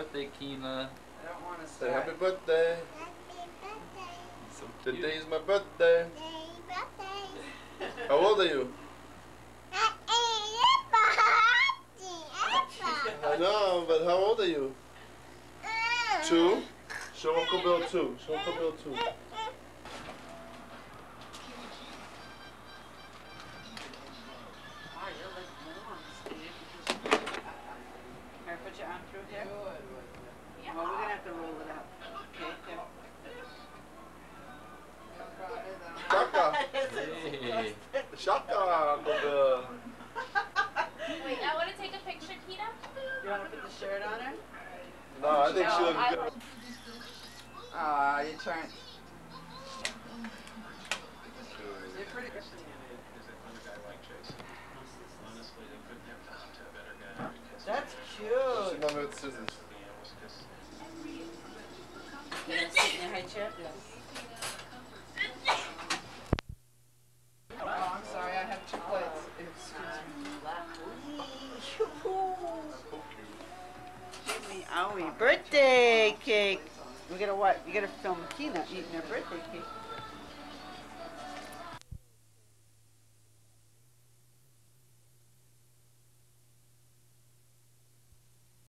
birthday, Keena. I don't want to Say start. happy birthday. Happy birthday. So cute. Today's my birthday. Happy birthday. How old are you? I know, but how old are you? 2? Show Uncle Bill 2. Show Uncle Bill 2. Put your arm through here. Well, we're gonna have to roll it up. Okay, Shaka. Hey. Shaka, Uncle Bill. Wait, I want to take a picture, Keena. You want to put the shirt on her? No, I think she looks I good. Aw, you're trying. You're pretty good. That's She cute. love me with scissors. You gonna sit in your high chair? Oh, I'm sorry, I have 2 plates. Excuse me. Owie, birthday cake. We gotta what? You gotta film Keena eating her birthday cake.